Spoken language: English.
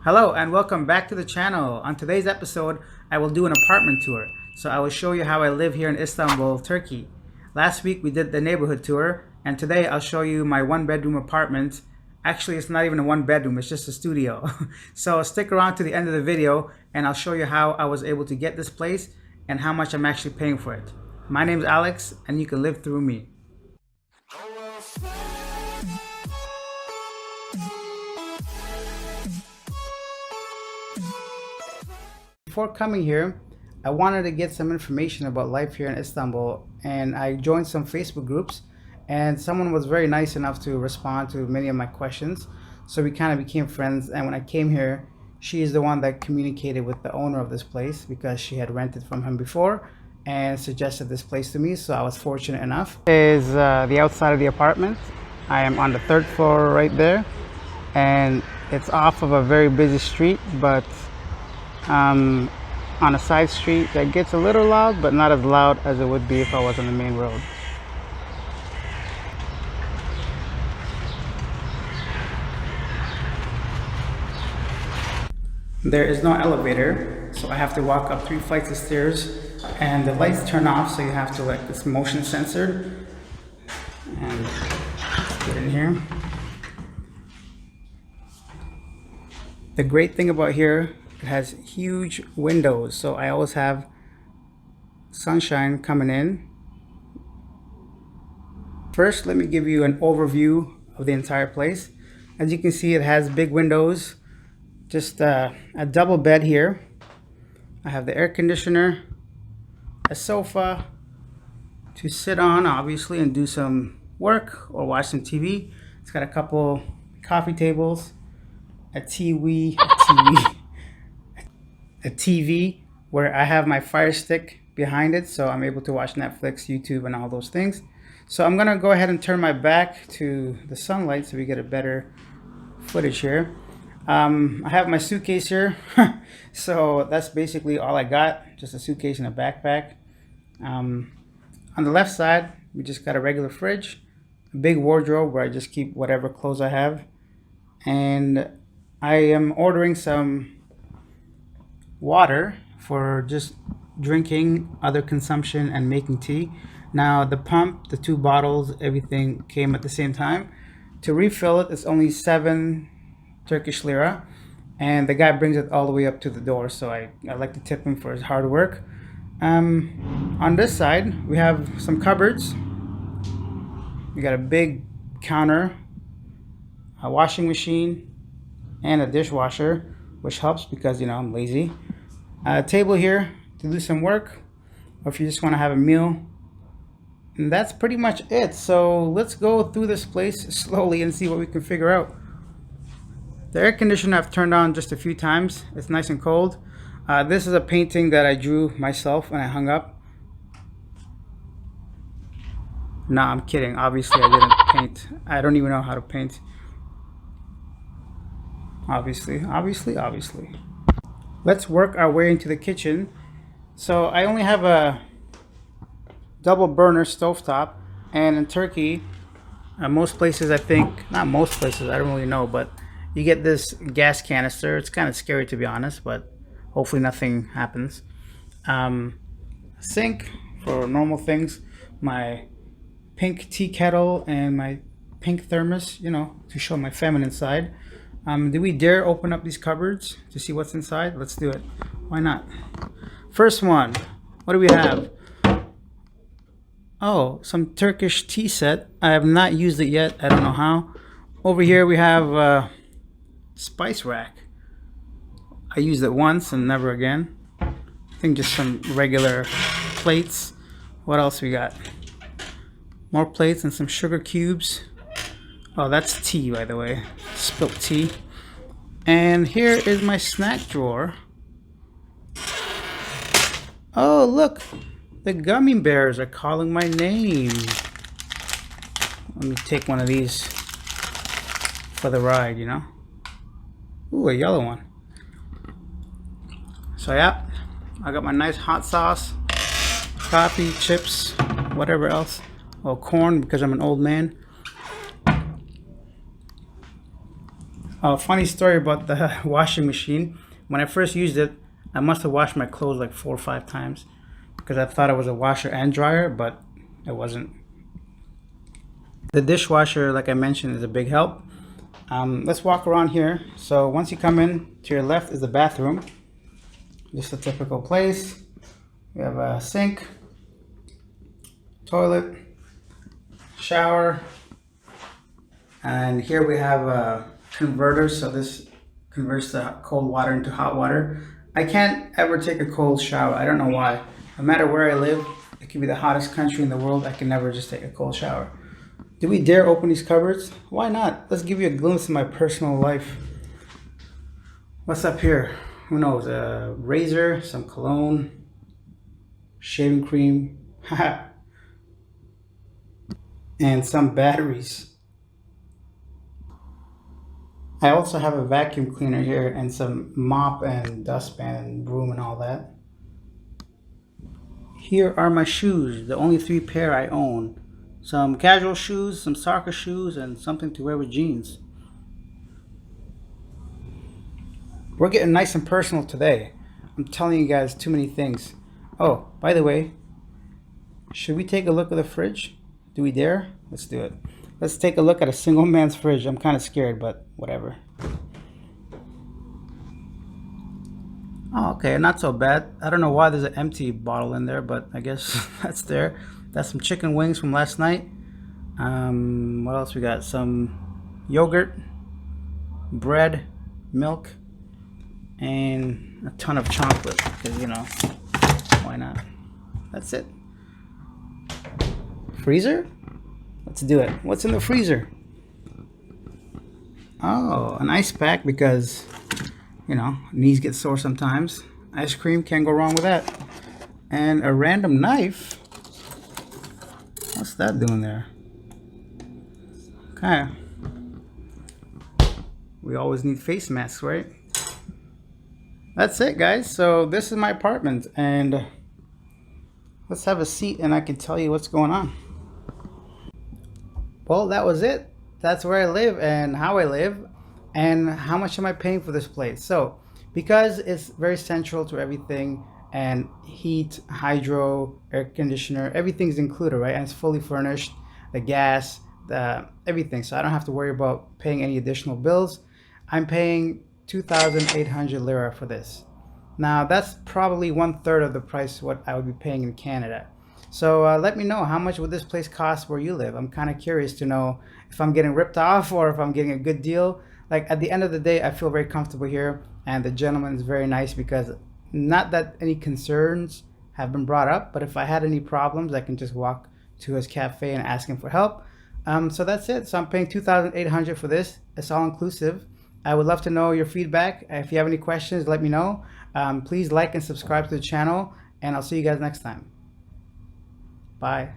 Hello and welcome back to the channel. On today's episode, I will do an apartment tour. So I will show you how I live here in Istanbul, Turkey. Last week we did the neighborhood tour, and today I'll show you my one-bedroom apartment. Actually, it's not even a one-bedroom, it's just a studio. So stick around to the end of the video and I'll show you how I was able to get this place and how much I'm actually paying for it. My name's Alex and you can live through me. Before coming here, I wanted to get some information about life here in Istanbul, and I joined some Facebook groups, and someone was very nice enough to respond to many of my questions. So we kind of became friends, and when I came here, she is the one that communicated with the owner of this place because she had rented from him before and suggested this place to me, so I was fortunate enough. This is the outside of the apartment. I am on the third floor right there, and it's off of a very busy street, but on a side street that gets a little loud, but not as loud as it would be if I was on the main road. There is no elevator, so I have to walk up 3 flights of stairs, and the lights turn off, so you have to like this motion sensor. And let's get in here. The great thing about here, it has huge windows, so I always have sunshine coming in. First, let me give you an overview of the entire place. As you can see, it has big windows, just a double bed here. I have the air conditioner, a sofa to sit on, obviously, and do some work or watch some TV. It's got a couple coffee tables, a TV where I have my Fire Stick behind it, so I'm able to watch Netflix, YouTube, and all those things. So I'm gonna go ahead and turn my back to the sunlight so we get a better footage here. I have my suitcase here, so that's basically all I got, just a suitcase and a backpack. On the left side, we just got a regular fridge, a big wardrobe where I just keep whatever clothes I have, and I am ordering some water for just drinking, other consumption, and making tea. Now the pump, the 2 bottles, everything came at the same time. To refill it, it's only 7 Turkish lira, and the guy brings it all the way up to the door, so I like to tip him for his hard work. On this side, we have some cupboards. We got a big counter, a washing machine, and a dishwasher, which helps because, you know, I'm lazy. A table here to do some work, or if you just want to have a meal. And that's pretty much it. So let's go through this place slowly and see what we can figure out. The air conditioner I've turned on just a few times. It's nice and cold. This is a painting that I drew myself and I hung up. Nah, I'm kidding. Obviously I didn't paint. I don't even know how to paint. Obviously. Let's work our way into the kitchen. So I only have a double burner stovetop, and in Turkey, most places, I think, not most places, I don't really know, but you get this gas canister. It's kind of scary, to be honest, but hopefully nothing happens. Sink for normal things, my pink tea kettle and my pink thermos, you know, to show my feminine side. Do we dare open up these cupboards to see what's inside? Let's do it. Why not? First one, what do we have? Oh, some Turkish tea set. I have not used it yet. I don't know how. Over here we have a spice rack. I used it once and never again. I think just some regular plates. What else we got? More plates and some sugar cubes. Oh, that's tea, by the way. Spilt tea. And here is my snack drawer. Oh, look. The gummy bears are calling my name. Let me take one of these for the ride, you know. Ooh, a yellow one. So yeah, I got my nice hot sauce, coffee, chips, whatever else. Oh, corn because I'm an old man. Funny story about the washing machine. When I first used it, I must have washed my clothes like 4 or 5 times because I thought it was a washer and dryer, but it wasn't. The dishwasher, like I mentioned, is a big help. Let's walk around here. So once you come in, to your left is the bathroom. Just a typical place. We have a sink, toilet, shower, and here we have a converter. So this converts the cold water into hot water. I can't ever take a cold shower. I don't know why. No matter where I live, it could be the hottest country in the world, I can never just take a cold shower. Do we dare open these cupboards? Why not? Let's give you a glimpse of my personal life. What's up here? Who knows? A razor, some cologne, shaving cream, and some batteries. I also have a vacuum cleaner here and some mop and dustpan and broom and all that. Here are my shoes, the only 3 pair I own. Some casual shoes, some soccer shoes, and something to wear with jeans. We're getting nice and personal today. I'm telling you guys too many things. Oh, by the way, should we take a look at the fridge? Do we dare? Let's do it. Let's take a look at a single man's fridge. I'm kind of scared, but whatever. Oh, okay, not so bad. I don't know why there's an empty bottle in there, but I guess that's there. That's some chicken wings from last night. What else we got? Some yogurt, bread, milk, and a ton of chocolate, because, you know, why not? That's it. Freezer? Let's do it. What's in the freezer? Oh, an ice pack, because, you know, knees get sore sometimes. Ice cream, can't go wrong with that. And a random knife. What's that doing there? Okay. We always need face masks, right? That's it, guys. So this is my apartment, and let's have a seat and I can tell you what's going on. Well, that was it. That's where I live and how I live and how much am I paying for this place. So because it's very central to everything, and heat, hydro, air conditioner, everything's included, right? And it's fully furnished, the gas, the everything. So I don't have to worry about paying any additional bills. I'm paying 2,800 lira for this. Now that's probably 1/3 of the price what I would be paying in Canada. So let me know, how much would this place cost where you live? I'm kind of curious to know if I'm getting ripped off or if I'm getting a good deal. Like, at the end of the day, I feel very comfortable here, and the gentleman is very nice, because not that any concerns have been brought up, but if I had any problems, I can just walk to his cafe and ask him for help. So that's it. So I'm paying 2,800 for this. It's all inclusive. I would love to know your feedback. If you have any questions, let me know. Please like and subscribe to the channel, and I'll see you guys next time. Bye.